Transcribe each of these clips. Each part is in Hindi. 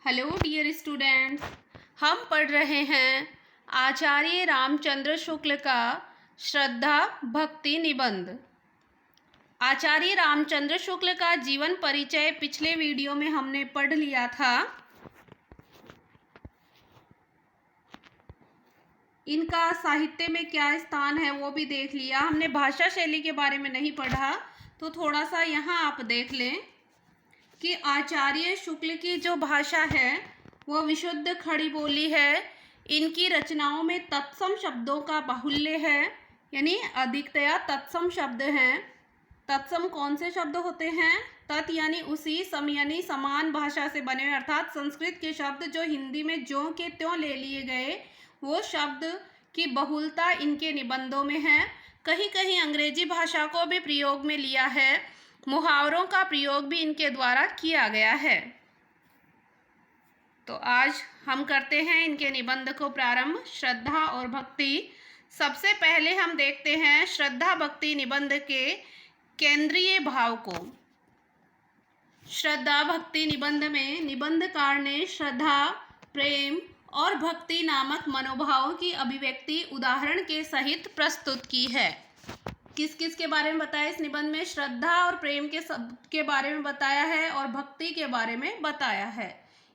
हेलो डियर स्टूडेंट्स, हम पढ़ रहे हैं आचार्य रामचंद्र शुक्ल का श्रद्धा भक्ति निबंध। आचार्य रामचंद्र शुक्ल का जीवन परिचय पिछले वीडियो में हमने पढ़ लिया था। इनका साहित्य में क्या स्थान है वो भी देख लिया हमने। भाषा शैली के बारे में नहीं पढ़ा, तो थोड़ा सा यहाँ आप देख लें कि आचार्य शुक्ल की जो भाषा है वो विशुद्ध खड़ी बोली है। इनकी रचनाओं में तत्सम शब्दों का बाहुल्य है, यानी अधिकतया तत्सम शब्द हैं। तत्सम कौन से शब्द होते हैं? तत् यानी उसी, सम यानी समान भाषा से बने हुए, अर्थात संस्कृत के शब्द जो हिंदी में ज्यों के त्यों ले लिए गए, वो शब्द की बहुलता इनके निबंधों में है। कहीं कहीं अंग्रेजी भाषा को भी प्रयोग में लिया है। मुहावरों का प्रयोग भी इनके द्वारा किया गया है। तो आज हम करते हैं इनके निबंध को प्रारंभ, श्रद्धा और भक्ति। सबसे पहले हम देखते हैं श्रद्धा भक्ति निबंध के केंद्रीय भाव को। श्रद्धा भक्ति निबंध में निबंधकार ने श्रद्धा, प्रेम और भक्ति नामक मनोभावों की अभिव्यक्ति उदाहरण के सहित प्रस्तुत की है। किस किस के बारे में बताया इस निबंध में? श्रद्धा और प्रेम के बारे में बताया है और भक्ति के बारे में बताया है।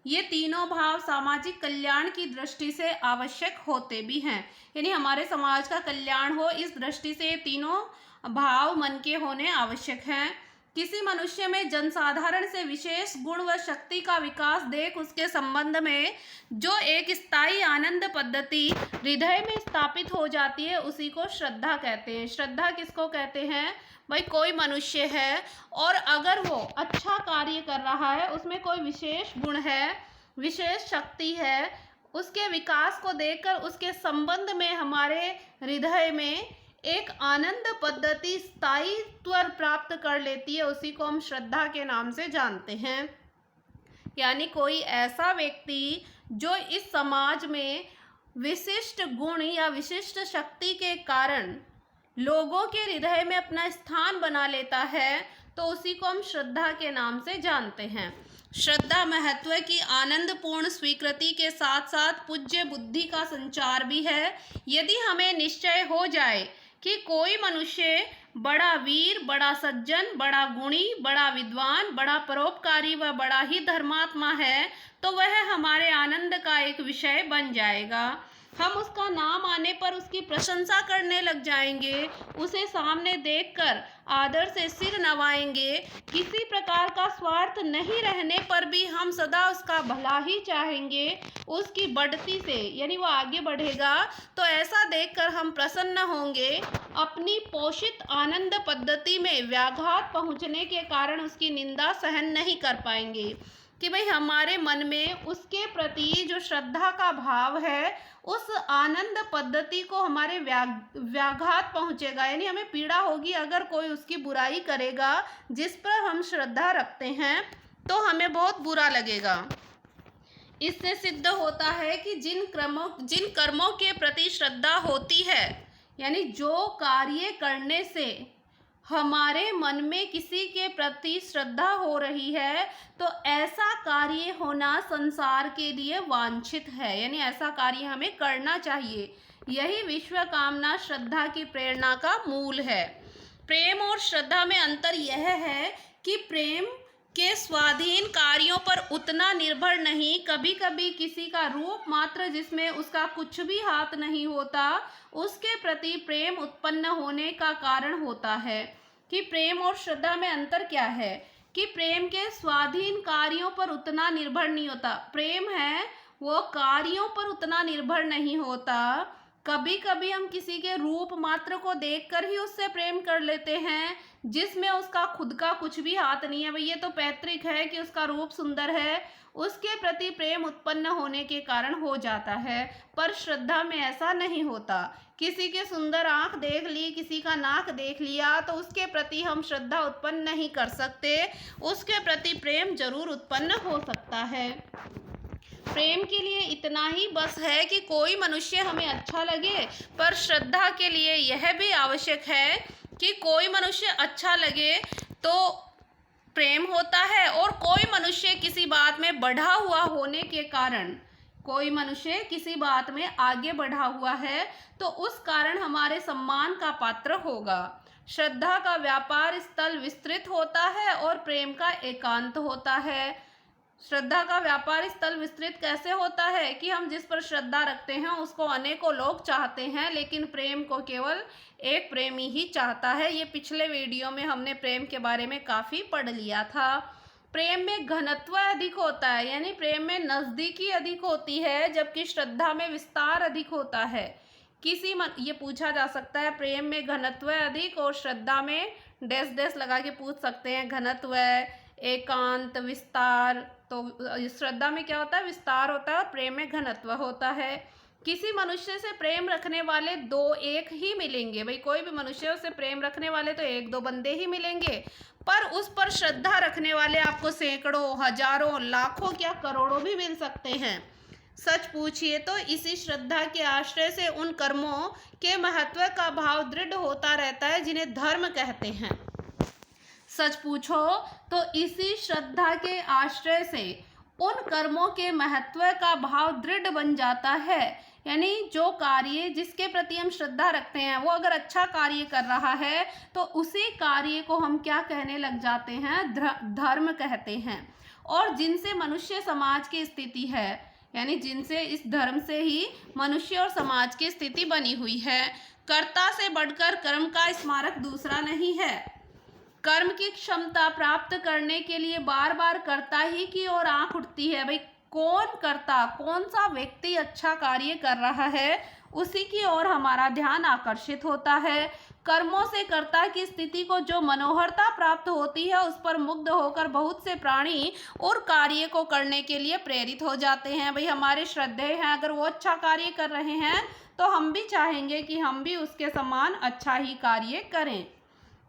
ये तीनों भाव सामाजिक कल्याण की दृष्टि से आवश्यक होते भी हैं, यानी हमारे समाज का कल्याण हो इस दृष्टि से ये तीनों भाव मन के होने आवश्यक हैं। किसी मनुष्य में जनसाधारण से विशेष गुण व शक्ति का विकास देख उसके संबंध में जो एक स्थायी आनंद पद्धति हृदय में स्थापित हो जाती है, उसी को श्रद्धा कहते हैं। श्रद्धा किसको कहते हैं? भाई कोई मनुष्य है और अगर वो अच्छा कार्य कर रहा है, उसमें कोई विशेष गुण है, विशेष शक्ति है, उसके विकास को देखकर उसके संबंध में हमारे हृदय में एक आनंद पद्धति स्थायित्व प्राप्त कर लेती है, उसी को हम श्रद्धा के नाम से जानते हैं। यानी कोई ऐसा व्यक्ति जो इस समाज में विशिष्ट गुण या विशिष्ट शक्ति के कारण लोगों के हृदय में अपना स्थान बना लेता है, तो उसी को हम श्रद्धा के नाम से जानते हैं। श्रद्धा महत्व की आनंदपूर्ण स्वीकृति के साथ साथ पूज्य बुद्धि का संचार भी है। यदि हमें निश्चय हो जाए कि कोई मनुष्य बड़ा वीर, बड़ा सज्जन, बड़ा गुणी, बड़ा विद्वान, बड़ा परोपकारी व बड़ा ही धर्मात्मा है, तो वह हमारे आनंद का एक विषय बन जाएगा। हम उसका नाम आने पर उसकी प्रशंसा करने लग जाएंगे, उसे सामने देखकर आदर से सिर नवाएंगे। किसी प्रकार का स्वार्थ नहीं रहने पर भी हम सदा उसका भला ही चाहेंगे, उसकी बढ़ती से, यानी वो आगे बढ़ेगा तो ऐसा देखकर हम प्रसन्न होंगे। अपनी पोषित आनंद पद्धति में व्याघात पहुँचने के कारण उसकी निंदा सहन नहीं कर पाएंगे कि भाई हमारे मन में उसके प्रति जो श्रद्धा का भाव है, उस आनंद पद्धति को हमारे व्याघात पहुँचेगा, यानी हमें पीड़ा होगी अगर कोई उसकी बुराई करेगा जिस पर हम श्रद्धा रखते हैं, तो हमें बहुत बुरा लगेगा। इससे सिद्ध होता है कि जिन कर्मों के प्रति श्रद्धा होती है, यानी जो कार्य करने से हमारे मन में किसी के प्रति श्रद्धा हो रही है, तो ऐसा कार्य होना संसार के लिए वांछित है, यानी ऐसा कार्य हमें करना चाहिए। यही विश्व कामना श्रद्धा की प्रेरणा का मूल है। प्रेम और श्रद्धा में अंतर यह है कि प्रेम के स्वाधीन कार्यों पर उतना निर्भर नहीं। कभी कभी किसी का रूप मात्र जिसमें उसका कुछ भी हाथ नहीं होता, उसके प्रति प्रेम उत्पन्न होने का कारण होता है। कि प्रेम और श्रद्धा में अंतर क्या है कि प्रेम के स्वाधीन कार्यों पर उतना निर्भर नहीं होता। प्रेम है वो कार्यों पर उतना निर्भर नहीं होता। कभी कभी हम किसी के रूप मात्र को देखकर ही उससे प्रेम कर लेते हैं, जिसमें उसका खुद का कुछ भी हाथ नहीं है। भाई ये तो पैतृक है कि उसका रूप सुंदर है, उसके प्रति प्रेम उत्पन्न होने के कारण हो जाता है। पर श्रद्धा में ऐसा नहीं होता। किसी के सुंदर आंख देख ली, किसी का नाक देख लिया, तो उसके प्रति हम श्रद्धा उत्पन्न नहीं कर सकते। उसके प्रति प्रेम जरूर उत्पन्न हो सकता है। प्रेम के लिए इतना ही बस है कि कोई मनुष्य हमें अच्छा लगे, पर श्रद्धा के लिए यह भी आवश्यक है कि कोई मनुष्य अच्छा लगे तो प्रेम होता है, और कोई मनुष्य किसी बात बात में बढ़ा हुआ होने के कारण, कोई मनुष्य किसी बात में आगे बढ़ा हुआ है तो उस कारण हमारे सम्मान का पात्र होगा। श्रद्धा का व्यापार स्थल विस्तृत होता है और प्रेम का एकांत होता है। श्रद्धा का व्यापार स्थल विस्तृत कैसे होता है कि हम जिस पर श्रद्धा रखते हैं उसको अनेकों लोग चाहते हैं, लेकिन प्रेम को केवल एक प्रेमी ही चाहता है। ये पिछले वीडियो में हमने प्रेम के बारे में काफ़ी पढ़ लिया था। प्रेम में घनत्व अधिक होता है, यानी प्रेम में नज़दीकी अधिक होती है, जबकि श्रद्धा में विस्तार अधिक होता है। ये पूछा जा सकता है प्रेम में घनत्व अधिक और श्रद्धा में डैश डैश लगा के पूछ सकते हैं, घनत्व, एकांत, विस्तार। तो श्रद्धा में क्या होता है? विस्तार होता है और प्रेम में घनत्व होता है। किसी मनुष्य से प्रेम रखने वाले दो एक ही मिलेंगे, भाई कोई भी मनुष्य से प्रेम रखने वाले तो एक दो बंदे ही मिलेंगे, पर उस पर श्रद्धा रखने वाले आपको सैकड़ों, हजारों, लाखों, क्या करोड़ों भी मिल सकते हैं। सच पूछिए तो इसी श्रद्धा के आश्रय से उन कर्मों के महत्व का भाव दृढ़ होता रहता है जिन्हें धर्म कहते हैं। सच पूछो तो इसी श्रद्धा के आश्रय से उन कर्मों के महत्व का भाव दृढ़ बन जाता है, यानी जो कार्य जिसके प्रति हम श्रद्धा रखते हैं वो अगर अच्छा कार्य कर रहा है तो उसी कार्य को हम क्या कहने लग जाते हैं? धर्म कहते हैं। और जिनसे मनुष्य समाज की स्थिति है, यानी जिनसे इस धर्म से ही मनुष्य और समाज की स्थिति बनी हुई है। कर्ता से बढ़कर कर्म का स्मारक दूसरा नहीं है। कर्म की क्षमता प्राप्त करने के लिए बार बार कर्ता ही की ओर आंख उठती है। भाई कौन कर्ता, कौन सा व्यक्ति अच्छा कार्य कर रहा है, उसी की ओर हमारा ध्यान आकर्षित होता है। कर्मों से कर्ता की स्थिति को जो मनोहरता प्राप्त होती है उस पर मुग्ध होकर बहुत से प्राणी और कार्य को करने के लिए प्रेरित हो जाते हैं। भाई हमारे श्रद्धेय हैं, अगर वो अच्छा कार्य कर रहे हैं तो हम भी चाहेंगे कि हम भी उसके समान अच्छा ही कार्य करें।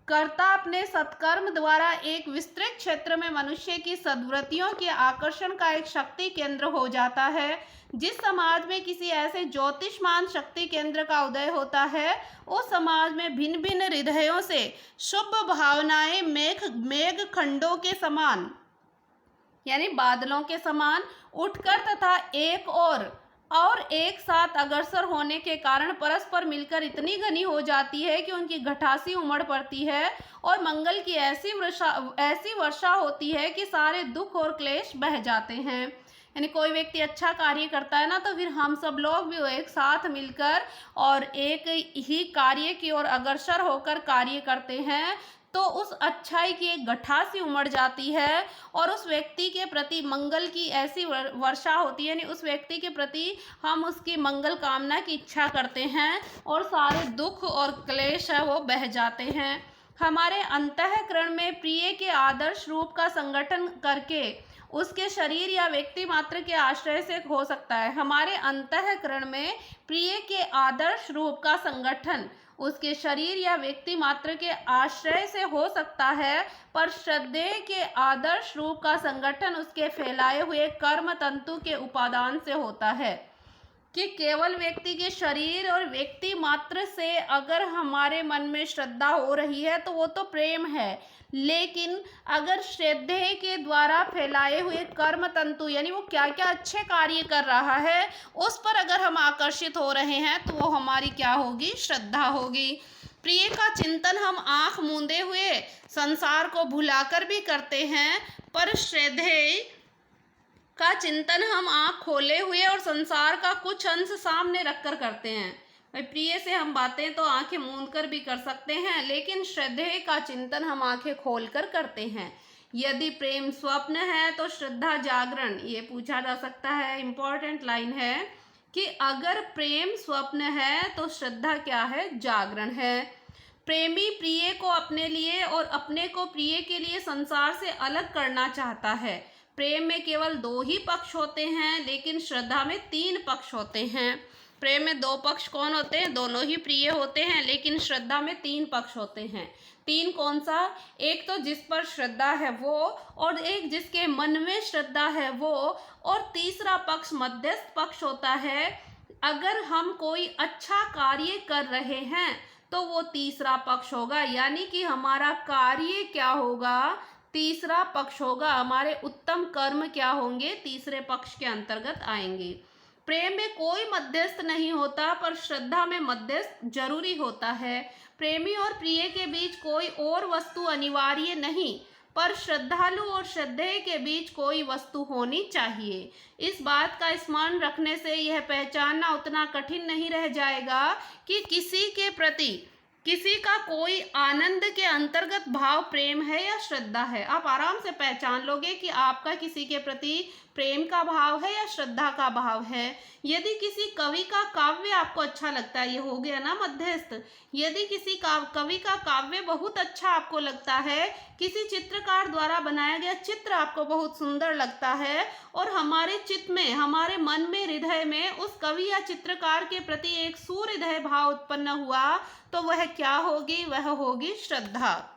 कर्ता अपने सत्कर्म द्वारा एक विस्तृत क्षेत्र में मनुष्य की सद्वृत्तियों के आकर्षण का एक शक्ति केंद्र हो जाता है। जिस समाज में किसी ऐसे ज्योतिषमान शक्ति केंद्र का उदय होता है उस समाज में भिन्न भिन्न हृदयों से शुभ भावनाएं मेघ खंडों के समान, यानी बादलों के समान उठकर तथा एक साथ अग्रसर होने के कारण परस्पर मिलकर इतनी घनी हो जाती है कि उनकी गठासी उमड़ पड़ती है और मंगल की ऐसी वर्षा होती है कि सारे दुख और क्लेश बह जाते हैं। यानी कोई व्यक्ति अच्छा कार्य करता है ना तो फिर हम सब लोग भी एक साथ मिलकर और एक ही कार्य की ओर अग्रसर होकर कार्य करते हैं, तो उस अच्छाई की एक गठासी उमड़ जाती है और उस व्यक्ति के प्रति मंगल की ऐसी वर्षा होती है, यानी उस व्यक्ति के प्रति हम उसकी मंगल कामना की इच्छा करते हैं और सारे दुख और क्लेश है वो बह जाते हैं। हमारे अंतःकरण में प्रिय के आदर्श रूप का संगठन करके उसके शरीर या व्यक्ति मात्र के आश्रय से हो सकता है। हमारे अंतःकरण में प्रिय के आदर्श रूप का संगठन उसके शरीर या व्यक्ति मात्र के आश्रय से हो सकता है, पर श्रद्धेय के आदर्श रूप का संगठन उसके फैलाए हुए कर्म तंतु के उपादान से होता है। कि केवल व्यक्ति के शरीर और व्यक्ति मात्र से अगर हमारे मन में श्रद्धा हो रही है तो वो तो प्रेम है, लेकिन अगर श्रद्धेय के द्वारा फैलाए हुए कर्म तंतु, यानी वो क्या क्या अच्छे कार्य कर रहा है उस पर अगर हम आकर्षित हो रहे हैं तो वो हमारी क्या होगी? श्रद्धा होगी। प्रिय का चिंतन हम आंख मूंदे हुए संसार को भुलाकर भी करते हैं, पर श्रद्धेय का चिंतन हम आँख खोले हुए और संसार का कुछ अंश सामने रखकर करते हैं। भाई प्रिय से हम बातें तो आंखें मूंद कर भी कर सकते हैं, लेकिन श्रद्धेय का चिंतन हम आंखें खोलकर करते हैं। यदि प्रेम स्वप्न है तो श्रद्धा जागरण। ये पूछा जा सकता है, इम्पोर्टेंट लाइन है कि अगर प्रेम स्वप्न है तो श्रद्धा क्या है? जागरण है। प्रेमी प्रिय को अपने लिए और अपने को प्रिय के लिए संसार से अलग करना चाहता है। प्रेम में केवल दो ही पक्ष होते हैं, लेकिन श्रद्धा में तीन पक्ष होते हैं। प्रेम में दो पक्ष कौन होते हैं? दोनों ही प्रिय होते हैं, लेकिन श्रद्धा में तीन पक्ष होते हैं। तीन कौन सा? एक तो जिस पर श्रद्धा है वो, और एक जिसके मन में श्रद्धा है वो, और तीसरा पक्ष मध्यस्थ पक्ष होता है। अगर हम कोई अच्छा कार्य कर रहे हैं तो वो तीसरा पक्ष होगा, यानी कि हमारा कार्य क्या होगा? तीसरा पक्ष होगा। हमारे उत्तम कर्म क्या होंगे, तीसरे पक्ष के अंतर्गत आएंगे। प्रेम में कोई मध्यस्थ नहीं होता, पर श्रद्धा में मध्यस्थ जरूरी होता है। प्रेमी और प्रिय के बीच कोई और वस्तु अनिवार्य नहीं, पर श्रद्धालु और श्रद्धेय के बीच कोई वस्तु होनी चाहिए। इस बात का स्मरण रखने से यह पहचानना उतना कठिन नहीं रह जाएगा कि किसी के प्रति किसी का कोई आनंद के अंतर्गत भाव प्रेम है या श्रद्धा है। आप आराम से पहचान लोगे कि आपका किसी के प्रति प्रेम का भाव है या श्रद्धा का भाव है। यदि किसी कवि का काव्य आपको अच्छा लगता है, ये हो गया ना मध्यस्थ। यदि किसी कवि का काव्य बहुत अच्छा आपको लगता है, किसी चित्रकार द्वारा बनाया गया चित्र आपको बहुत सुंदर लगता है, और हमारे चित्त में, हमारे मन में, हृदय में उस कवि या चित्रकार के प्रति एक सुहृदय भाव उत्पन्न हुआ, तो वह क्या होगी, वह होगी श्रद्धा।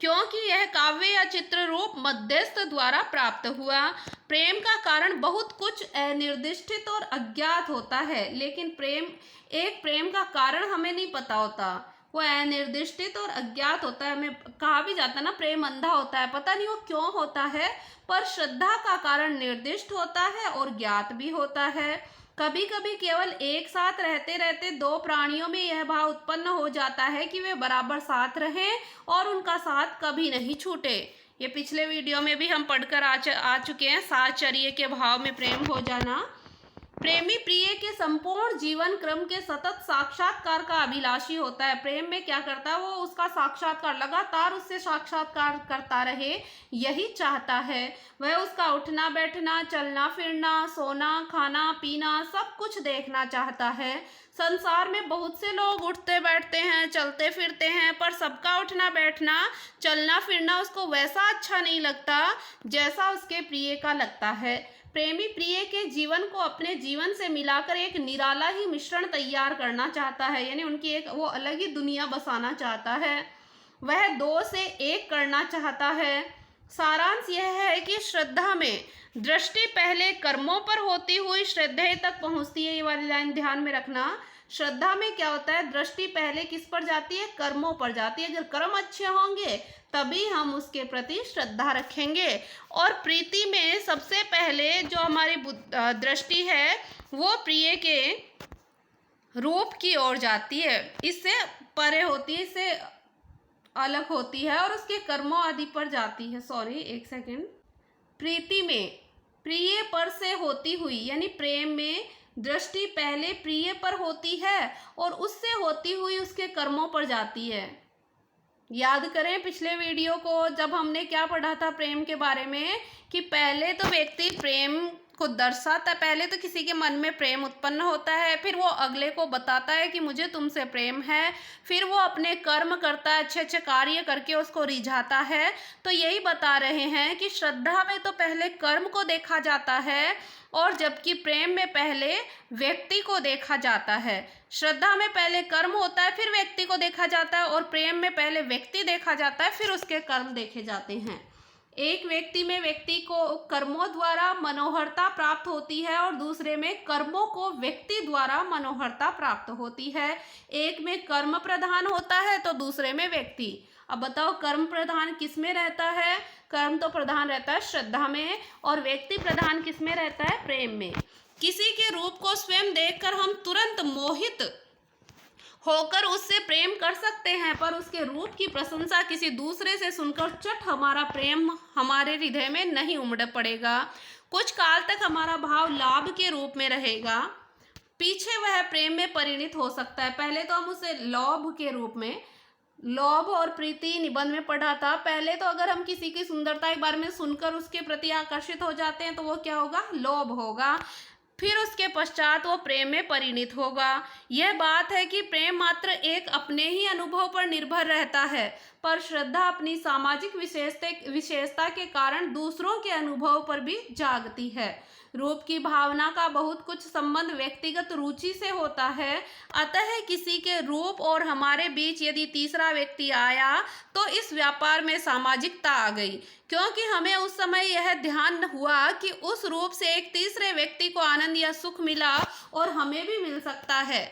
क्योंकि यह काव्य या चित्र रूप मध्यस्थ द्वारा प्राप्त हुआ। प्रेम का कारण बहुत कुछ अनिर्दिष्टित और अज्ञात होता है, लेकिन प्रेम का कारण हमें नहीं पता होता, वो अनिर्दिष्टित और अज्ञात होता है। हमें कहा भी जाता है ना, प्रेम अंधा होता है, पता नहीं वो क्यों होता है। पर श्रद्धा का कारण निर्दिष्ट होता है और ज्ञात भी होता है। कभी कभी केवल एक साथ रहते रहते दो प्राणियों में यह भाव उत्पन्न हो जाता है कि वे बराबर साथ रहें और उनका साथ कभी नहीं छूटे। ये पिछले वीडियो में भी हम पढ़कर आ चुके हैं, साहचर्य के भाव में प्रेम हो जाना। प्रेमी प्रिय के संपूर्ण जीवन क्रम के सतत साक्षात्कार का अभिलाषी होता है। प्रेम में क्या करता है, वो उसका साक्षात्कार, लगातार उससे साक्षात्कार करता रहे, यही चाहता है। वह उसका उठना बैठना, चलना फिरना, सोना खाना पीना सब कुछ देखना चाहता है। संसार में बहुत से लोग उठते बैठते हैं, चलते फिरते हैं, पर सबका उठना बैठना, चलना फिरना उसको वैसा अच्छा नहीं लगता जैसा उसके प्रिय का लगता है। प्रेमी प्रिय के जीवन को अपने जीवन से मिलाकर एक निराला ही मिश्रण तैयार करना चाहता है, यानी उनकी एक वो अलग ही दुनिया बसाना चाहता है। वह दो से एक करना चाहता है। सारांश यह है कि श्रद्धा में दृष्टि पहले कर्मों पर होती हुई श्रद्धेय तक पहुंचती है। ये वाली लाइन ध्यान में रखना। श्रद्धा में क्या होता है, दृष्टि पहले किस पर जाती है, कर्मों पर जाती है। अगर कर्म अच्छे होंगे तभी हम उसके प्रति श्रद्धा रखेंगे। और प्रीति में सबसे पहले जो हमारी दृष्टि है वो प्रिय के रूप की ओर जाती है, इससे परे होती है, इससे अलग होती है और उसके कर्मों आदि पर जाती है। सॉरी, एक सेकेंड। प्रीति में प्रिय पर से होती हुई, यानी प्रेम में दृष्टि पहले प्रिय पर होती है और उससे होती हुई उसके कर्मों पर जाती है। याद करें पिछले वीडियो को, जब हमने क्या पढ़ा था प्रेम के बारे में, कि पहले तो व्यक्ति प्रेम को दर्शाता है, पहले तो किसी के मन में प्रेम उत्पन्न होता है, फिर वो अगले को बताता है कि मुझे तुमसे प्रेम है, फिर वो अपने कर्म करता है, अच्छे अच्छे कार्य करके उसको रिझाता है। तो यही बता रहे हैं कि श्रद्धा में तो पहले कर्म को देखा जाता है, और जबकि प्रेम में पहले व्यक्ति को देखा जाता है। श्रद्धा में पहले कर्म होता है, फिर व्यक्ति को देखा जाता है, और प्रेम में पहले व्यक्ति देखा जाता है, फिर उसके कर्म देखे जाते हैं। एक व्यक्ति में व्यक्ति को कर्मों द्वारा मनोहरता प्राप्त होती है और दूसरे में कर्मों को व्यक्ति द्वारा मनोहरता प्राप्त होती है। एक में कर्म प्रधान होता है तो दूसरे में व्यक्ति। अब बताओ, कर्म प्रधान किस में रहता है? कर्म तो प्रधान रहता है श्रद्धा में, और व्यक्ति प्रधान किस में रहता है? प्रेम में। किसी के रूप को स्वयं देखकर हम तुरंत मोहित होकर उससे प्रेम कर सकते हैं, पर उसके रूप की प्रशंसा किसी दूसरे से सुनकर चट हमारा प्रेम हमारे हृदय में नहीं उमड़ पड़ेगा। कुछ काल तक हमारा भाव लाभ के रूप में रहेगा, पीछे वह प्रेम में परिणित हो सकता है। पहले तो हम उसे लोभ के रूप में, लोभ और प्रीति निबंध में पढ़ा था। पहले तो अगर हम किसी की सुंदरता एक बार में सुनकर उसके प्रति आकर्षित हो जाते हैं तो वो क्या होगा? लोभ होगा। फिर उसके पश्चात वो प्रेम में परिणित होगा। यह बात है कि प्रेम मात्र एक अपने ही अनुभव पर निर्भर रहता है, पर श्रद्धा अपनी सामाजिक विशेषता के कारण दूसरों के अनुभव पर भी जागती है। रूप की भावना का बहुत कुछ संबंध व्यक्तिगत रुचि से होता है, अतः किसी के रूप और हमारे बीच यदि तीसरा व्यक्ति आया तो इस व्यापार में सामाजिकता आ गई, क्योंकि हमें उस समय यह ध्यान हुआ कि उस रूप से एक तीसरे व्यक्ति को आनंद या सुख मिला और हमें भी मिल सकता है।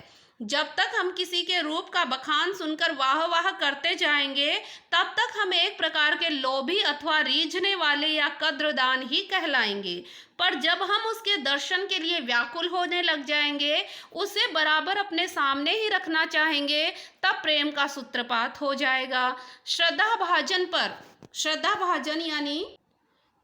जब तक हम किसी के रूप का बखान सुनकर वाह वाह करते जाएंगे, तब तक हम एक प्रकार के लोभी अथवा रीझने वाले या कद्रदान ही कहलाएंगे। पर जब हम उसके दर्शन के लिए व्याकुल होने लग जाएंगे, उसे बराबर अपने सामने ही रखना चाहेंगे, तब प्रेम का सूत्रपात हो जाएगा। श्रद्धा भाजन यानी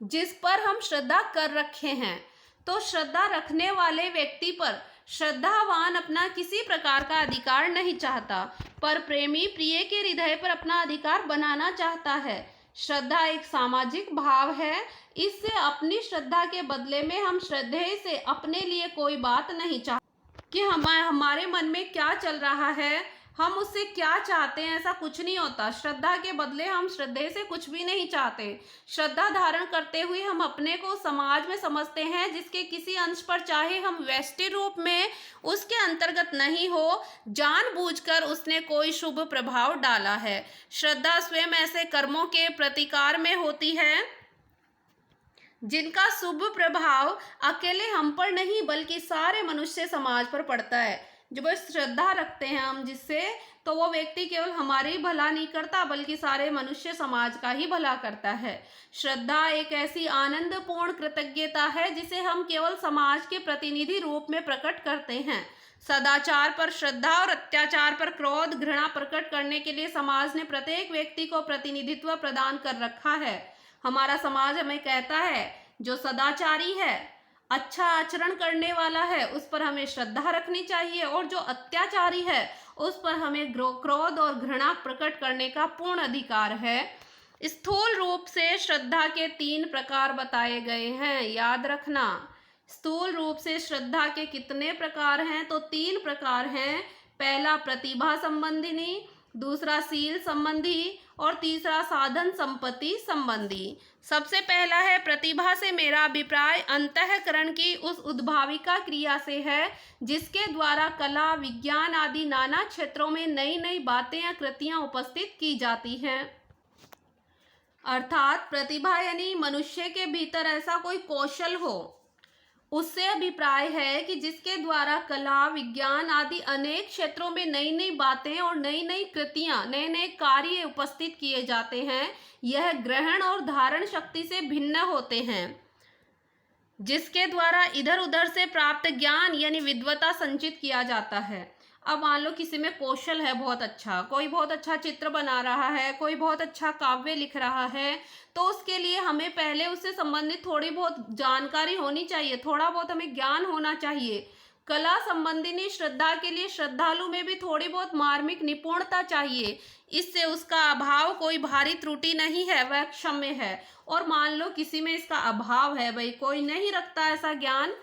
जिस पर हम श्रद्धा कर रखे हैं, तो श्रद्धा रखने वाले व्यक्ति पर श्रद्धावान अपना किसी प्रकार का अधिकार नहीं चाहता, पर प्रेमी प्रिय के हृदय पर अपना अधिकार बनाना चाहता है। श्रद्धा एक सामाजिक भाव है। इससे अपनी श्रद्धा के बदले में हम श्रद्धेय से अपने लिए कोई बात नहीं चाहते कि हमारे मन में क्या चल रहा है, हम उससे क्या चाहते हैं, ऐसा कुछ नहीं होता। श्रद्धा के बदले हम श्रद्धेय से कुछ भी नहीं चाहते। श्रद्धा धारण करते हुए हम अपने को समाज में समझते हैं, जिसके किसी अंश पर चाहे हम व्यष्टि रूप में उसके अंतर्गत नहीं हो, जानबूझकर उसने कोई शुभ प्रभाव डाला है। श्रद्धा स्वयं ऐसे कर्मों के प्रतिकार में होती है जिनका शुभ प्रभाव अकेले हम पर नहीं बल्कि सारे मनुष्य समाज पर पड़ता है। जब श्रद्धा रखते हैं हम जिससे, तो वो व्यक्ति केवल हमारे ही भला नहीं करता बल्कि सारे मनुष्य समाज का ही भला करता है। श्रद्धा एक ऐसी आनंदपूर्ण कृतज्ञता है जिसे हम केवल समाज के प्रतिनिधि रूप में प्रकट करते हैं। सदाचार पर श्रद्धा और अत्याचार पर क्रोध घृणा प्रकट करने के लिए समाज ने प्रत्येक व्यक्ति को प्रतिनिधित्व प्रदान कर रखा है। हमारा समाज हमें कहता है, जो सदाचारी है, अच्छा आचरण करने वाला है, उस पर हमें श्रद्धा रखनी चाहिए, और जो अत्याचारी है उस पर हमें क्रोध और घृणा प्रकट करने का पूर्ण अधिकार है। स्थूल रूप से श्रद्धा के 3 प्रकार बताए गए हैं, याद रखना। स्थूल रूप से श्रद्धा के कितने प्रकार हैं? तो 3 प्रकार हैं। पहला प्रतिभा संबंधिनी, दूसरा सील संबंधी और तीसरा साधन संपत्ति संबंधी। सबसे पहला है प्रतिभा से मेरा अभिप्राय अंतःकरण की उस उद्भाविका क्रिया से है जिसके द्वारा कला विज्ञान आदि नाना क्षेत्रों में नई नई बातें या कृतियां उपस्थित की जाती हैं। अर्थात प्रतिभा यानी मनुष्य के भीतर ऐसा कोई कौशल हो, उससे अभिप्राय है कि जिसके द्वारा कला विज्ञान आदि अनेक क्षेत्रों में नई नई बातें और नई नई कृतियां नए नए कार्य उपस्थित किए जाते हैं। यह ग्रहण और धारण शक्ति से भिन्न होते हैं, जिसके द्वारा इधर उधर से प्राप्त ज्ञान यानी विद्वता संचित किया जाता है। अब मान लो किसी में कौशल है बहुत अच्छा, कोई बहुत अच्छा चित्र बना रहा है, कोई बहुत अच्छा काव्य लिख रहा है, तो उसके लिए हमें पहले उससे संबंधित थोड़ी बहुत जानकारी होनी चाहिए, थोड़ा बहुत हमें ज्ञान होना चाहिए। कला संबंधिनी श्रद्धा के लिए श्रद्धालु में भी थोड़ी बहुत मार्मिक निपुणता चाहिए। इससे उसका अभाव कोई भारी त्रुटि नहीं है, वह क्षम्य है। और मान लो किसी में इसका अभाव है, भाई कोई नहीं रखता ऐसा ज्ञान,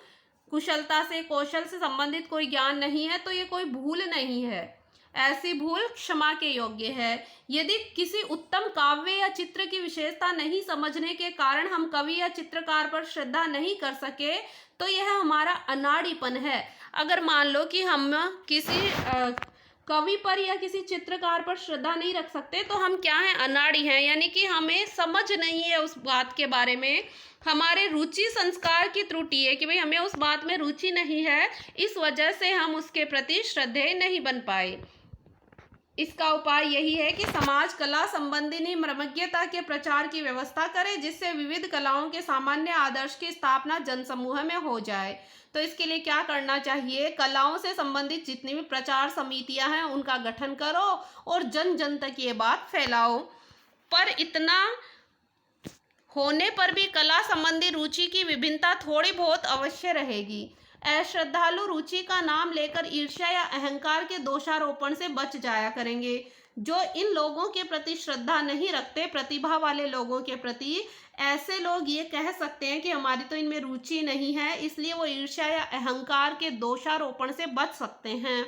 कुशलता से कौशल से संबंधित कोई ज्ञान नहीं है, तो ये कोई भूल नहीं है, ऐसी भूल क्षमा के योग्य है। यदि किसी उत्तम काव्य या चित्र की विशेषता नहीं समझने के कारण हम कवि या चित्रकार पर श्रद्धा नहीं कर सके, तो यह हमारा अनाड़ीपन है। अगर मान लो कि हम किसी कवि पर या किसी चित्रकार पर श्रद्धा नहीं रख सकते, तो हम क्या हैं? अनाड़ी हैं, यानी कि हमें समझ नहीं है उस बात के बारे में, हमारे रुचि संस्कार की त्रुटि है कि भाई हमें उस बात में रुचि नहीं है, इस वजह से हम उसके प्रति श्रद्धेय नहीं बन पाए। इसका उपाय यही है कि समाज कला संबंधिनी मर्मज्ञता के प्रचार की व्यवस्था करे, जिससे विविध कलाओं के सामान्य आदर्श की स्थापना जनसमूह में हो जाए। तो इसके लिए क्या करना चाहिए? कलाओं से संबंधित जितनी भी प्रचार समितियां हैं उनका गठन करो और जन जन तक ये बात फैलाओ। पर इतना होने पर भी कला संबंधी रुचि की विभिन्नता थोड़ी बहुत अवश्य रहेगी। अश्रद्धालु रुचि का नाम लेकर ईर्ष्या या अहंकार के दोषारोपण से बच जाया करेंगे। जो इन लोगों के प्रति श्रद्धा नहीं रखते, प्रतिभा वाले लोगों के प्रति, ऐसे लोग ये कह सकते हैं कि हमारी तो इनमें रुचि नहीं है, इसलिए वो ईर्ष्या या अहंकार के दोषारोपण से बच सकते हैं।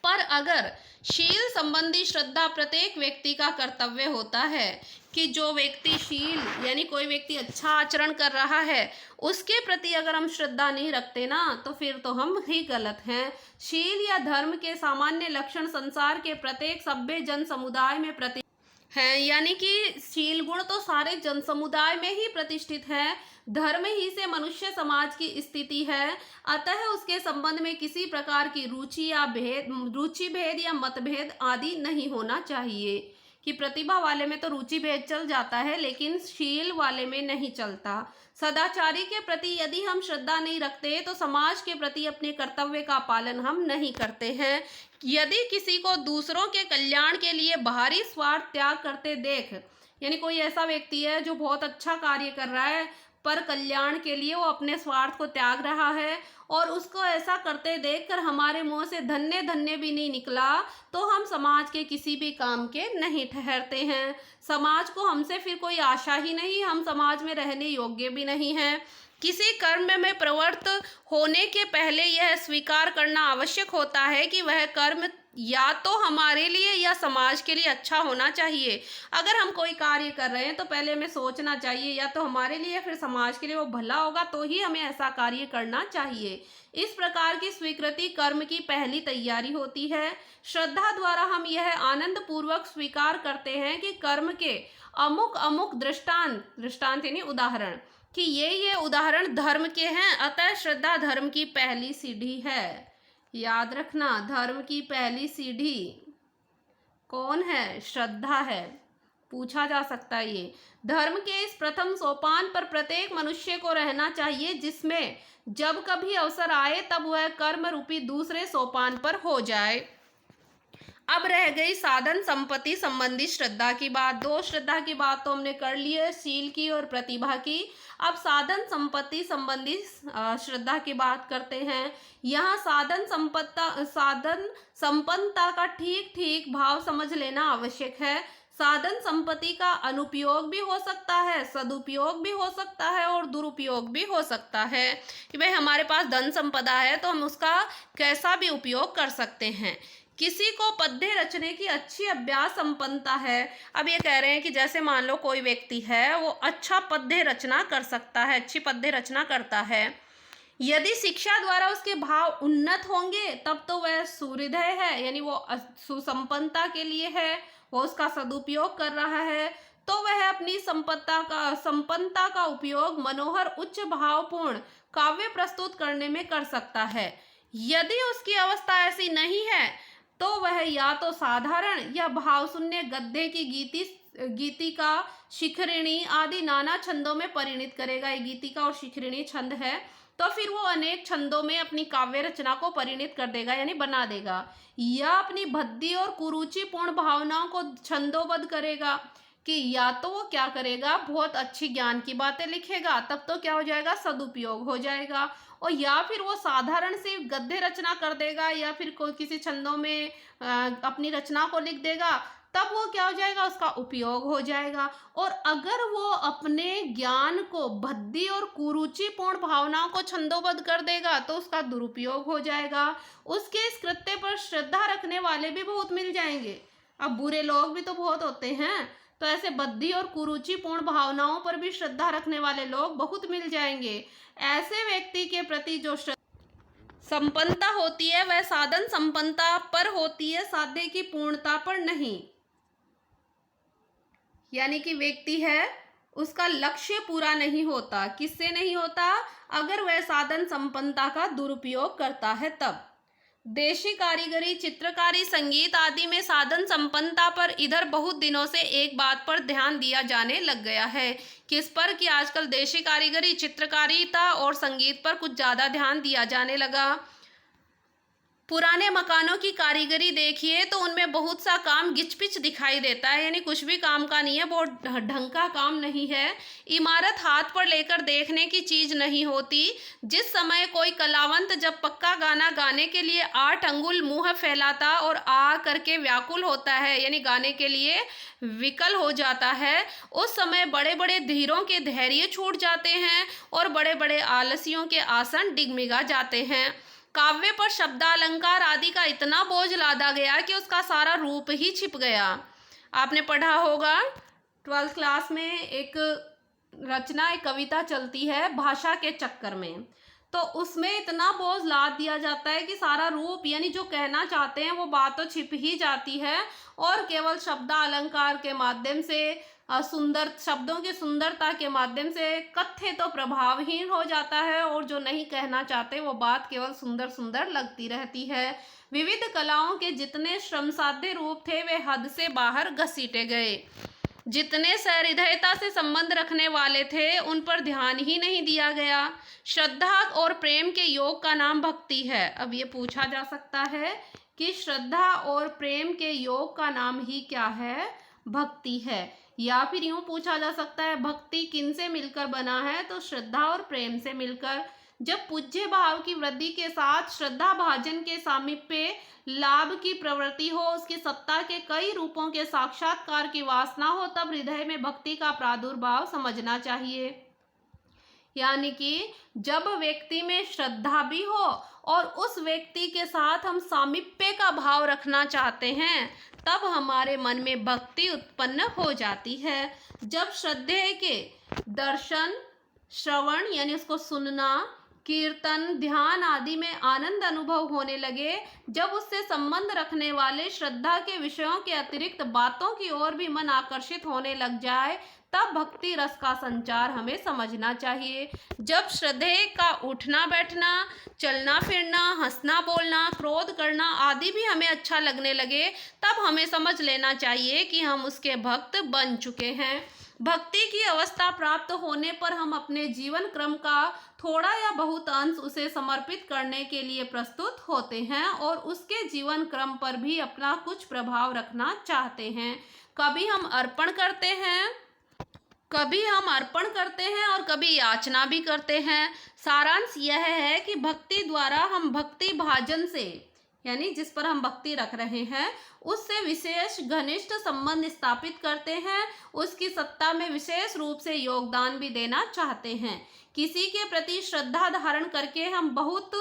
पर अगर शील संबंधी श्रद्धा प्रत्येक व्यक्ति का कर्तव्य होता है कि जो व्यक्ति शील यानी कोई व्यक्ति अच्छा आचरण कर रहा है, उसके प्रति अगर हम श्रद्धा नहीं रखते ना, तो फिर तो हम ही गलत हैं। शील या धर्म के सामान्य लक्षण संसार के प्रत्येक सभ्य जन समुदाय में हैं, यानी कि शील गुण तो सारे जन समुदाय में ही प्रतिष्ठित है। धर्म ही से मनुष्य समाज की स्थिति है, अतः उसके संबंध में किसी प्रकार की रुचि भेद या मतभेद आदि नहीं होना चाहिए। कि प्रतिभा वाले में तो रुचि भेद चल जाता है, लेकिन शील वाले में नहीं चलता। सदाचारी के प्रति यदि हम श्रद्धा नहीं रखते तो समाज के प्रति अपने कर्तव्य का पालन हम नहीं करते हैं। यदि किसी को दूसरों के कल्याण के लिए बाहरी स्वार्थ त्याग करते देख, यानी कोई ऐसा व्यक्ति है जो बहुत अच्छा कार्य कर रहा है पर कल्याण के लिए वो अपने स्वार्थ को त्याग रहा है, और उसको ऐसा करते देखकर हमारे मुंह से धन्य धन्य भी नहीं निकला, तो हम समाज के किसी भी काम के नहीं ठहरते हैं। समाज को हमसे फिर कोई आशा ही नहीं, हम समाज में रहने योग्य भी नहीं हैं। किसी कर्म में प्रवृत्त होने के पहले यह स्वीकार करना आवश्यक होता है कि वह कर्म या तो हमारे लिए या समाज के लिए अच्छा होना चाहिए। अगर हम कोई कार्य कर रहे हैं तो पहले हमें सोचना चाहिए या तो हमारे लिए या फिर समाज के लिए वो भला होगा, तो ही हमें ऐसा कार्य करना चाहिए। इस प्रकार की स्वीकृति कर्म की पहली तैयारी होती है। श्रद्धा द्वारा हम यह आनंद पूर्वक स्वीकार करते हैं कि कर्म के अमुक अमुक दृष्टांत यानी उदाहरण, कि ये उदाहरण धर्म के हैं, अतः श्रद्धा धर्म की पहली सीढ़ी है। याद रखना, धर्म की पहली सीढ़ी कौन है? श्रद्धा है। पूछा जा सकता है ये। धर्म के इस प्रथम सोपान पर प्रत्येक मनुष्य को रहना चाहिए, जिसमें जब कभी अवसर आए तब वह कर्म रूपी दूसरे सोपान पर हो जाए। अब रह गई साधन संपत्ति संबंधी श्रद्धा की बात। दो श्रद्धा की बात तो हमने कर ली है, शील की और प्रतिभा की। अब साधन संपत्ति संबंधी श्रद्धा की बात करते हैं। यहाँ साधन संपन्नता का ठीक ठीक भाव समझ लेना आवश्यक है। साधन संपत्ति का अनुपयोग भी हो सकता है, सदुपयोग भी हो सकता है और दुरुपयोग भी हो सकता है। कि भाई हमारे पास धन संपदा है तो हम उसका कैसा भी उपयोग कर सकते हैं। किसी को पद्य रचने की अच्छी अभ्यास संपन्नता है। अब ये कह रहे हैं कि जैसे मान लो कोई व्यक्ति है, वो अच्छा पद्य रचना कर सकता है, अच्छी पद्य रचना करता है। यदि शिक्षा द्वारा उसके भाव उन्नत होंगे तब तो वह सुहृदय है, यानी वो सुसंपन्नता के लिए है, वो उसका सदुपयोग कर रहा है, तो वह अपनी संपन्नता का उपयोग मनोहर उच्च भावपूर्ण काव्य प्रस्तुत करने में कर सकता है। यदि उसकी अवस्था ऐसी नहीं है तो वह या तो साधारण या भाव शून्य गद्य की गीतिका, शिखरिणी आदि नाना छंदों में परिणित करेगा। ये गीतिका और शिखरिणी छंद है, तो फिर वो अनेक छंदों में अपनी काव्य रचना को परिणित कर देगा, यानी बना देगा। या अपनी भद्दी और कुरुचिपूर्ण भावनाओं को छंदोबद्ध करेगा, कि या तो वो क्या करेगा, बहुत अच्छी ज्ञान की बातें लिखेगा, तब तो क्या हो जाएगा, सदुपयोग हो जाएगा। और या फिर वो साधारण से गद्य रचना कर देगा या फिर कोई किसी छंदों में अपनी रचना को लिख देगा, तब वो क्या हो जाएगा, उसका उपयोग हो जाएगा। और अगर वो अपने ज्ञान को भद्दी और कुरुचिपूर्ण भावनाओं को छंदोबद्ध कर देगा तो उसका दुरुपयोग हो जाएगा। उसके इस कृत्य पर श्रद्धा रखने वाले भी बहुत मिल जाएंगे। अब बुरे लोग भी तो बहुत होते हैं, तो ऐसे बद्धी और कुरुचिपूर्ण भावनाओं पर भी श्रद्धा रखने वाले लोग बहुत मिल जाएंगे। ऐसे व्यक्ति के प्रति जो संपन्नता होती है वह साधन संपन्नता पर होती है, साध्य की पूर्णता पर नहीं। यानी कि व्यक्ति है उसका लक्ष्य पूरा नहीं होता। किससे नहीं होता? अगर वह साधन संपन्नता का दुरुपयोग करता है तब। देशी कारीगरी, चित्रकारी, संगीत आदि में साधन संपन्नता पर इधर बहुत दिनों से एक बात पर ध्यान दिया जाने लग गया है। किस पर? कि आजकल देशी कारीगरी, चित्रकारिता और संगीत पर कुछ ज़्यादा ध्यान दिया जाने लगा। पुराने मकानों की कारीगरी देखिए तो उनमें बहुत सा काम गिचपिच दिखाई देता है, यानी कुछ भी काम का नहीं है, बहुत ढंग का काम नहीं है। इमारत हाथ पर लेकर देखने की चीज़ नहीं होती। जिस समय कोई कलावंत जब पक्का गाना गाने के लिए 8 अंगुल मुंह फैलाता और आ करके व्याकुल होता है, यानी गाने के लिए विकल हो जाता है, उस समय बड़े बड़े धीरों के धैर्य छूट जाते हैं और बड़े बड़े आलसियों के आसन डिगमिगा जाते हैं। काव्य पर शब्दालंकार आदि का इतना बोझ लादा गया कि उसका सारा रूप ही छिप गया। आपने पढ़ा होगा 12th क्लास में एक रचना, एक कविता चलती है भाषा के चक्कर में। तो उसमें इतना बोझ लाद दिया जाता है कि सारा रूप यानी जो कहना चाहते हैं वो बात तो छिप ही जाती है और केवल शब्द अलंकार के माध्यम से सुंदर शब्दों की सुंदरता के माध्यम से कथ्य तो प्रभावहीन हो जाता है और जो नहीं कहना चाहते वो बात केवल सुंदर सुंदर लगती रहती है। विविध कलाओं के जितने श्रमसाध्य रूप थे वे हद से बाहर घसीटे गए। जितने सहृदयता से संबंध रखने वाले थे उन पर ध्यान ही नहीं दिया गया। श्रद्धा और प्रेम के योग का नाम भक्ति है। अब ये पूछा जा सकता है कि श्रद्धा और प्रेम के योग का नाम ही क्या है? भक्ति है। या फिर यूं पूछा जा सकता है भक्ति किनसे मिलकर बना है? तो श्रद्धा और प्रेम से मिलकर। जब पूज्य भाव की वृद्धि के साथ श्रद्धा भाजन के सामीप्य लाभ की प्रवृत्ति हो, उसकी सत्ता के कई रूपों के साक्षात्कार की वासना हो, तब हृदय में भक्ति का प्रादुर्भाव समझना चाहिए। यानी कि जब व्यक्ति में श्रद्धा भी हो और उस व्यक्ति के साथ हम सामीप्य का भाव रखना चाहते हैं, तब हमारे मन में भक्ति उत्पन्न हो जाती है। जब श्रद्धेय के दर्शन, श्रवण यानी उसको सुनना, कीर्तन, ध्यान आदि में आनंद अनुभव होने लगे, जब उससे संबंध रखने वाले श्रद्धा के विषयों के अतिरिक्त बातों की ओर भी मन आकर्षित होने लग जाए, तब भक्ति रस का संचार हमें समझना चाहिए। जब श्रद्धेय का उठना बैठना, चलना फिरना, हंसना बोलना, क्रोध करना आदि भी हमें अच्छा लगने लगे, तब हमें समझ लेना चाहिए कि हम उसके भक्त बन चुके हैं। भक्ति की अवस्था प्राप्त होने पर हम अपने जीवन क्रम का थोड़ा या बहुत अंश उसे समर्पित करने के लिए प्रस्तुत होते हैं और उसके जीवन क्रम पर भी अपना कुछ प्रभाव रखना चाहते हैं। कभी हम अर्पण करते हैं और कभी याचना भी करते हैं। सारांश यह है कि भक्ति द्वारा हम भक्ति भाजन से यानी जिस पर हम भक्ति रख रहे हैं उससे विशेष घनिष्ठ संबंध स्थापित करते हैं, उसकी सत्ता में विशेष रूप से योगदान भी देना चाहते हैं। किसी के प्रति श्रद्धा धारण करके हम बहुत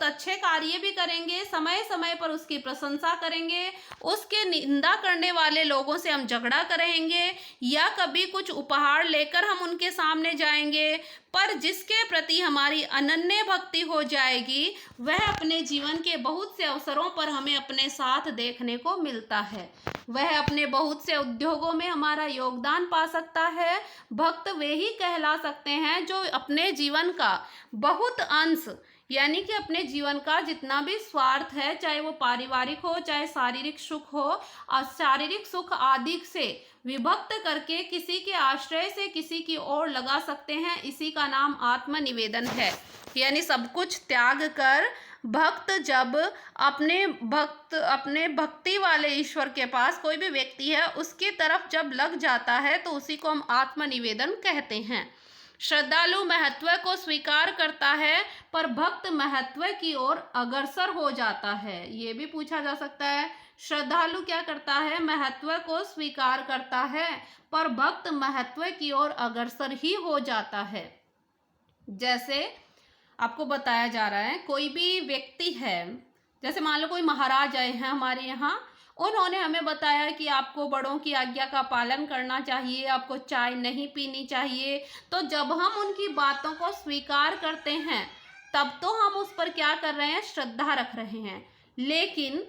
अच्छे कार्य भी करेंगे, समय समय पर उसकी प्रशंसा करेंगे, उसके निंदा करने वाले लोगों से हम झगड़ा करेंगे या कभी कुछ उपहार लेकर हम उनके सामने जाएंगे, पर जिसके प्रति हमारी अनन्य भक्ति हो जाएगी वह अपने जीवन के बहुत से अवसरों पर हमें अपने साथ देखने को मिलता है। वह अपने बहुत से उद्योगों में हमारा योगदान पा सकता है। भक्त वे ही कहला सकते हैं जो अपने जीवन का बहुत अंश यानी कि अपने जीवन का जितना भी स्वार्थ है, चाहे वो पारिवारिक हो चाहे शारीरिक सुख हो, और शारीरिक सुख आदि से विभक्त करके किसी के आश्रय से किसी की ओर लगा सकते हैं। इसी का नाम आत्मनिवेदन है। यानी सब कुछ त्याग कर भक्त जब अपने भक्ति वाले ईश्वर के पास कोई भी व्यक्ति है उसकी तरफ जब लग जाता है तो उसी को हम आत्मनिवेदन कहते हैं। श्रद्धालु महत्व को स्वीकार करता है पर भक्त महत्व की ओर अग्रसर हो जाता है। ये भी पूछा जा सकता है, श्रद्धालु क्या करता है? महत्व को स्वीकार करता है पर भक्त महत्व की ओर अग्रसर ही हो जाता है। जैसे आपको बताया जा रहा है, कोई भी व्यक्ति है, जैसे मान लो कोई महाराज आए हैं हमारे यहाँ, उन्होंने हमें बताया कि आपको बड़ों की आज्ञा का पालन करना चाहिए, आपको चाय नहीं पीनी चाहिए। तो जब हम उनकी बातों को स्वीकार करते हैं तब तो हम उस पर क्या कर रहे हैं? श्रद्धा रख रहे हैं। लेकिन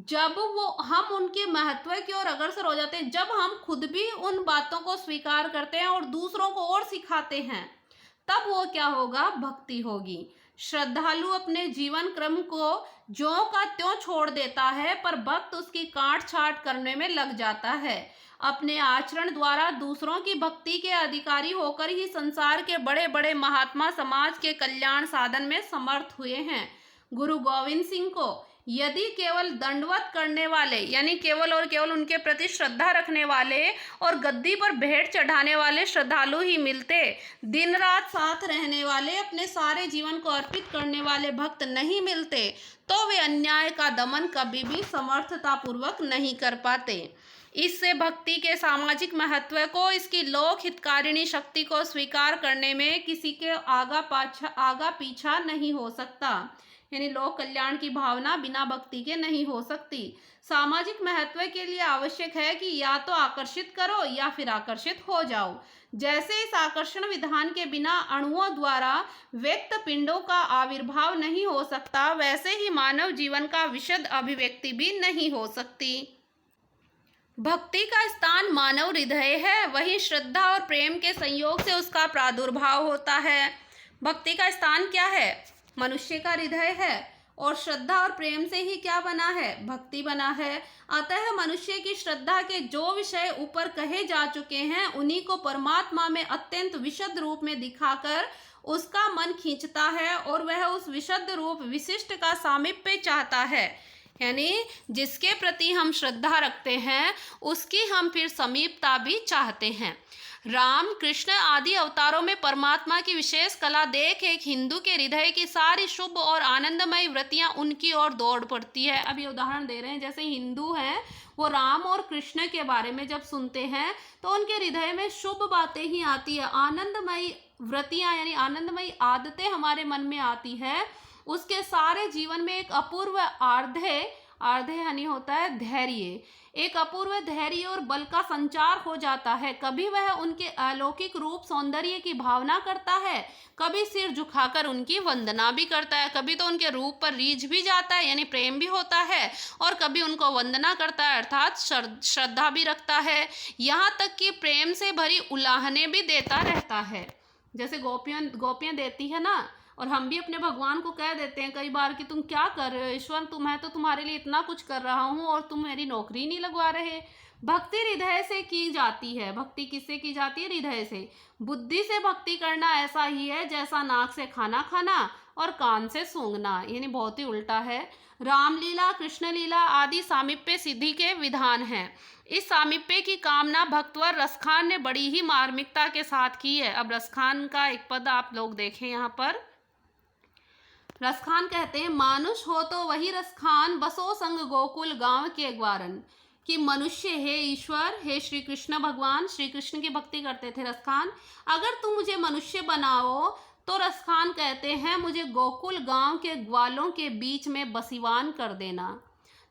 जब हम उनके महत्व की ओर अग्रसर हो जाते हैं, जब हम खुद भी उन बातों को स्वीकार करते हैं और दूसरों को और सिखाते हैं, तब वो क्या होगा? भक्ति होगी। श्रद्धालु अपने जीवन क्रम को ज्यों का त्यों छोड़ देता है पर भक्त उसकी काट छाट करने में लग जाता है। अपने आचरण द्वारा दूसरों की भक्ति के अधिकारी होकर ही संसार के बड़े बड़े महात्मा समाज के कल्याण साधन में समर्थ हुए हैं। गुरु गोविंद सिंह को यदि केवल दंडवत करने वाले यानी केवल और केवल उनके प्रति श्रद्धा रखने वाले और गद्दी पर भेंट चढ़ाने वाले श्रद्धालु ही मिलते, दिन रात साथ रहने वाले, अपने सारे जीवन को अर्पित करने वाले भक्त नहीं मिलते, तो वे अन्याय का दमन कभी भी समर्थतापूर्वक नहीं कर पाते। इससे भक्ति के सामाजिक महत्व को, इसकी लोक हितकारिणी शक्ति को स्वीकार करने में किसी के आगा पीछा नहीं हो सकता। यानी लोक कल्याण की भावना बिना भक्ति के नहीं हो सकती। सामाजिक महत्व के लिए आवश्यक है कि या तो आकर्षित करो या फिर आकर्षित हो जाओ। जैसे इस आकर्षण विधान के बिना अणुओं द्वारा व्यक्त पिंडों का आविर्भाव नहीं हो सकता, वैसे ही मानव जीवन का विशद अभिव्यक्ति भी नहीं हो सकती। भक्ति का स्थान मानव हृदय है, वहीं श्रद्धा और प्रेम के संयोग से उसका प्रादुर्भाव होता है। भक्ति का स्थान क्या है? मनुष्य का हृदय है, और श्रद्धा और प्रेम से ही क्या बना है? भक्ति बना है। अतः मनुष्य की श्रद्धा के जो विषय ऊपर कहे जा चुके हैं, उन्हीं को परमात्मा में अत्यंत विशद रूप में दिखाकर उसका मन खींचता है, और वह उस विशद रूप विशिष्ट का सामीप्य चाहता है। यानी जिसके प्रति हम श्रद्धा रखते हैं उसकी हम फिर समीपता भी चाहते हैं। राम, कृष्ण आदि अवतारों में परमात्मा की विशेष कला देख एक हिंदू के हृदय की सारी शुभ और आनंदमय वृत्तियां उनकी ओर दौड़ पड़ती है। अब ये उदाहरण दे रहे हैं, जैसे हिंदू हैं वो राम और कृष्ण के बारे में जब सुनते हैं तो उनके हृदय में शुभ बातें ही आती है, आनंदमयी वृत्तियां यानी आनंदमयी आदतें हमारे मन में आती है। उसके सारे जीवन में एक अपूर्व आर्धे यानी होता है धैर्य, एक अपूर्व धैर्य और बल का संचार हो जाता है। कभी वह उनके अलौकिक रूप सौंदर्य की भावना करता है, कभी सिर झुकाकर उनकी वंदना भी करता है, कभी तो उनके रूप पर रीझ भी जाता है यानी प्रेम भी होता है, और कभी उनको वंदना करता है अर्थात श्रद्धा भी रखता है। यहाँ तक कि प्रेम से भरी उलाहने भी देता रहता है, जैसे गोपियाँ देती है ना, और हम भी अपने भगवान को कह देते हैं कई बार कि तुम क्या कर रहे हो ईश्वर, मैं तो तुम्हारे लिए इतना कुछ कर रहा हूँ और तुम मेरी नौकरी नहीं लगवा रहे। भक्ति हृदय से की जाती है। भक्ति किससे की जाती है? हृदय से। बुद्धि से भक्ति करना ऐसा ही है जैसा नाक से खाना खाना और कान से सूंघना, यानी बहुत ही उल्टा है। रामलीला, कृष्ण लीला आदि सामीप्य सिद्धि के विधान हैं। इस सामीप्य की कामना भक्तवर रसखान ने बड़ी ही मार्मिकता के साथ की है। अब रसखान का एक पद आप लोग देखें यहाँ पर। रसखान कहते हैं, मानुष हो तो वही रसखान, बसो संग गोकुल गांव के ग्वारन। कि मनुष्य हे ईश्वर, हे श्री कृष्ण भगवान, श्री कृष्ण की भक्ति करते थे रसखान, अगर तुम मुझे मनुष्य बनाओ तो रसखान कहते हैं मुझे गोकुल गांव के ग्वालों के बीच में बसीवान कर देना।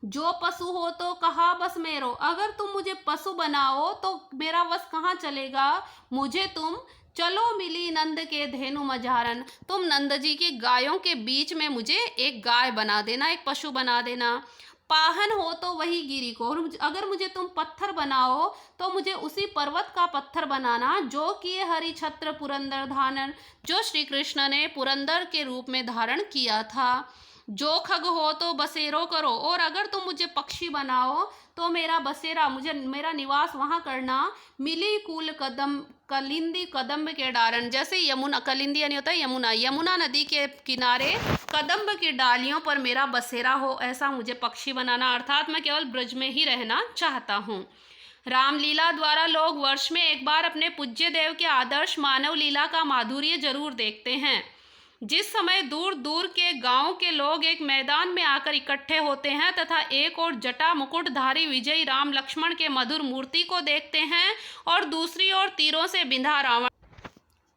जो पशु हो तो कहा बस मेरो, अगर तुम मुझे पशु बनाओ तो मेरा बस कहाँ चलेगा। मुझे तुम चलो मिली नंद के धेनु मझारन, तुम नंद जी की गायों के बीच में मुझे एक गाय बना देना, एक पशु बना देना। पाहन हो तो वही गिरी को, अगर मुझे तुम पत्थर बनाओ तो मुझे उसी पर्वत का पत्थर बनाना जो कि हरि छत्र पुरंदर धारण, जो श्री कृष्ण ने पुरंदर के रूप में धारण किया था। जो खग हो तो बसेरो करो, और अगर तुम मुझे पक्षी बनाओ तो मेरा बसेरा, मुझे मेरा निवास वहाँ करना। मिली कूल कदम कलिंदी कदम्ब के डारण, जैसे यमुना, कलिंदी यानी होता है यमुना, यमुना नदी के किनारे कदम्ब की डालियों पर मेरा बसेरा हो, ऐसा मुझे पक्षी बनाना, अर्थात मैं केवल ब्रज में ही रहना चाहता हूँ। रामलीला द्वारा लोग वर्ष में एक बार अपने पूज्य देव के आदर्श मानव लीला का माधुर्य जरूर देखते हैं। जिस समय दूर दूर के गांव के लोग एक मैदान में आकर इकट्ठे होते हैं तथा एक और जटा मुकुटधारी विजयी राम लक्ष्मण के मधुर मूर्ति को देखते हैं और दूसरी ओर तीरों से बिंधा रावण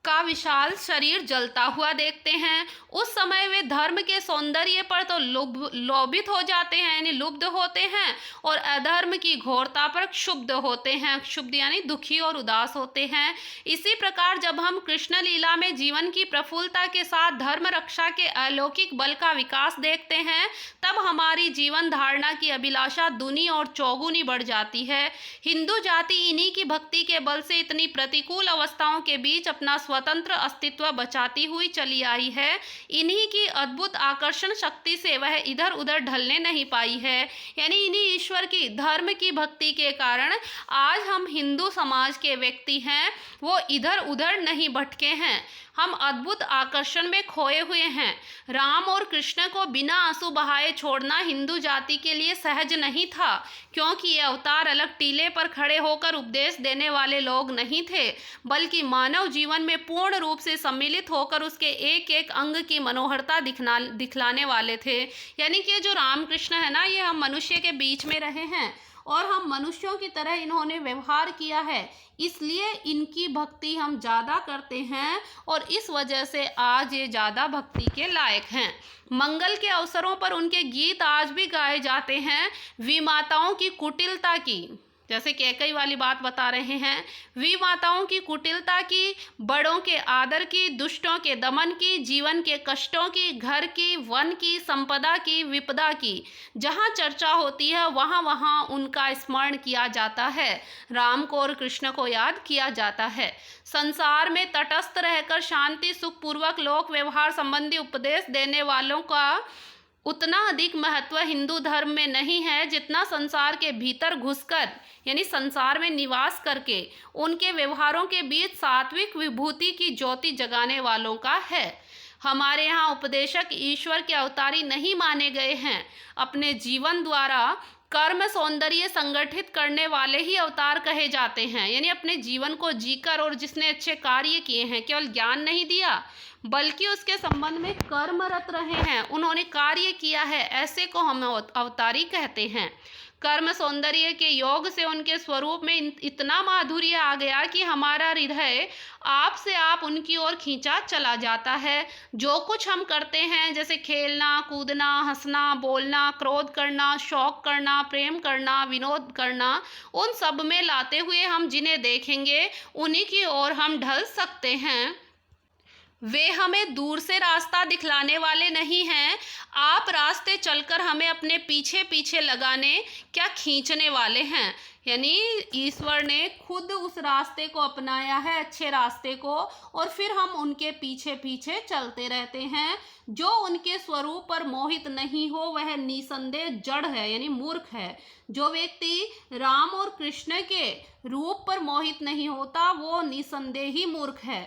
का विशाल शरीर जलता हुआ देखते हैं, उस समय वे धर्म के सौंदर्य पर तो लोभित हो जाते हैं यानी लुब्ध होते हैं, और अधर्म की घोरता पर क्षुब्ध होते हैं, क्षुब्ध यानी दुखी और उदास होते हैं। इसी प्रकार जब हम कृष्ण लीला में जीवन की प्रफुल्लता के साथ धर्म रक्षा के अलौकिक बल का विकास देखते हैं, तब हमारी जीवन धारणा की अभिलाषा दूनी और चौगुनी बढ़ जाती है। हिंदू जाति इन्हीं की भक्ति के बल से इतनी प्रतिकूल अवस्थाओं के बीच अपना स्वतंत्र अस्तित्व बचाती हुई चली आई है। इन्हीं की अद्भुत आकर्षण शक्ति से वह इधर उधर ढलने नहीं पाई है, यानी इन्हीं ईश्वर की धर्म की भक्ति के कारण आज हम हिंदू समाज के व्यक्ति हैं वो इधर उधर नहीं भटके हैं, हम अद्भुत आकर्षण में खोए हुए हैं। राम और कृष्ण को बिना आंसू बहाए छोड़ना हिंदू जाति के लिए सहज नहीं था, क्योंकि ये अवतार अलग टीले पर खड़े होकर उपदेश देने वाले लोग नहीं थे, बल्कि मानव जीवन में पूर्ण रूप से सम्मिलित होकर उसके एक एक अंग की मनोहरता दिखलाने वाले थे। यानी कि जो राम कृष्ण है ना, ये हम मनुष्य के बीच में रहे हैं और हम मनुष्यों की तरह इन्होंने व्यवहार किया है, इसलिए इनकी भक्ति हम ज़्यादा करते हैं और इस वजह से आज ये ज़्यादा भक्ति के लायक हैं। मंगल के अवसरों पर उनके गीत आज भी गाए जाते हैं। विमाताओं की कुटिलता की, जैसे कैकई वाली बात बता रहे हैं, विमाताओं की कुटिलता की, बड़ों के आदर की, दुष्टों के दमन की, जीवन के कष्टों की, घर की, वन की, संपदा की, विपदा की, जहाँ चर्चा होती है वहाँ वहाँ उनका स्मरण किया जाता है, राम को और कृष्ण को याद किया जाता है। संसार में तटस्थ रहकर शांति सुखपूर्वक लोक व्यवहार संबंधी उपदेश देने वालों का उतना अधिक महत्व हिंदू धर्म में नहीं है जितना संसार के भीतर घुसकर, यानी संसार में निवास करके उनके व्यवहारों के बीच सात्विक विभूति की ज्योति जगाने वालों का है। हमारे यहाँ उपदेशक ईश्वर के अवतारी नहीं माने गए हैं, अपने जीवन द्वारा कर्म सौंदर्य संगठित करने वाले ही अवतार कहे जाते हैं। यानी अपने जीवन को जीकर, और जिसने अच्छे कार्य किए हैं, केवल ज्ञान नहीं दिया बल्कि उसके संबंध में कर्मरत रहे हैं, उन्होंने कार्य किया है, ऐसे को हम अवतारी कहते हैं। कर्म सौंदर्य के योग से उनके स्वरूप में इतना माधुर्य आ गया कि हमारा हृदय आप से आप उनकी ओर खींचा चला जाता है। जो कुछ हम करते हैं, जैसे खेलना कूदना, हंसना बोलना, क्रोध करना, शौक करना, प्रेम करना, विनोद करना, उन सब में लाते हुए हम जिन्हें देखेंगे उन्हीं की ओर हम ढल सकते हैं। वे हमें दूर से रास्ता दिखलाने वाले नहीं हैं, आप रास्ते चलकर हमें अपने पीछे पीछे लगाने, क्या खींचने वाले हैं। यानी ईश्वर ने खुद उस रास्ते को अपनाया है, अच्छे रास्ते को, और फिर हम उनके पीछे पीछे चलते रहते हैं। जो उनके स्वरूप पर मोहित नहीं हो वह निसंदेह जड़ है, यानी मूर्ख है। जो व्यक्ति राम और कृष्ण के रूप पर मोहित नहीं होता वो निसंदेह ही मूर्ख है।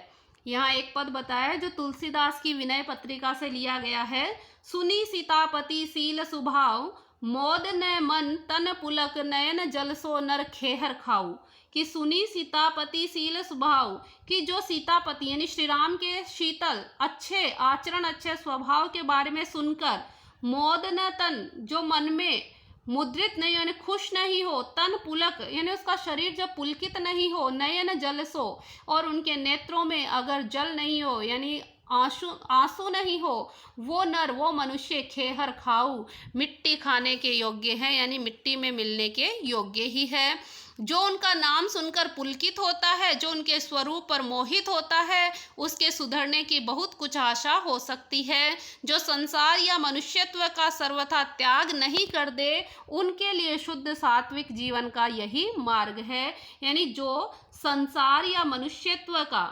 यहाँ एक पद बताया जो तुलसीदास की विनय पत्रिका से लिया गया है। सुनी सीतापति सील सुभाव, मोद न मन तन पुलक, नयन जलसो नर खेहर खाऊ। कि सुनी सीतापति सील स्वभाव, कि जो सीतापति यानी श्री राम के शीतल अच्छे आचरण, अच्छे स्वभाव के बारे में सुनकर, मोद न तन, जो मन में मुद्रित नहीं यानी खुश नहीं हो, तन पुलक यानी उसका शरीर जब पुलकित नहीं हो, नयन जलसो, और उनके नेत्रों में अगर जल नहीं हो यानी आंसू नहीं हो, वो नर, वो मनुष्य खेहर खाऊ, मिट्टी खाने के योग्य है, यानी मिट्टी में मिलने के योग्य ही है। जो उनका नाम सुनकर पुलकित होता है, जो उनके स्वरूप पर मोहित होता है, उसके सुधरने की बहुत कुछ आशा हो सकती है। जो संसार या मनुष्यत्व का सर्वथा त्याग नहीं कर दे, उनके लिए शुद्ध सात्विक जीवन का यही मार्ग है। यानी जो संसार या मनुष्यत्व का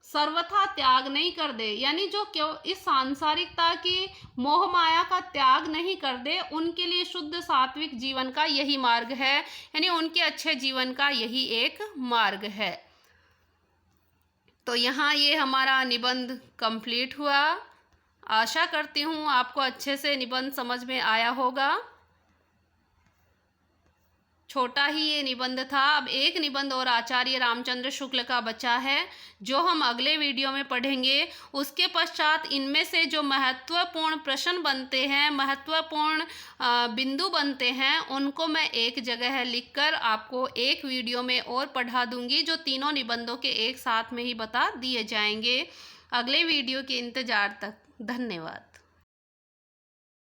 सर्वथा त्याग नहीं कर दे, यानी जो क्यों इस सांसारिकता की मोह माया का त्याग नहीं कर दे, उनके लिए शुद्ध सात्विक जीवन का यही मार्ग है, यानी उनके अच्छे जीवन का यही एक मार्ग है। तो यहाँ ये हमारा निबंध कंप्लीट हुआ। आशा करती हूँ आपको अच्छे से निबंध समझ में आया होगा। छोटा ही ये निबंध था। अब एक निबंध और आचार्य रामचंद्र शुक्ल का बचा है, जो हम अगले वीडियो में पढ़ेंगे। उसके पश्चात इनमें से जो महत्वपूर्ण प्रश्न बनते हैं, महत्वपूर्ण बिंदु बनते हैं, उनको मैं एक जगह लिखकर आपको एक वीडियो में और पढ़ा दूंगी, जो तीनों निबंधों के एक साथ में ही बता दिए जाएंगे। अगले वीडियो के इंतज़ार तक धन्यवाद।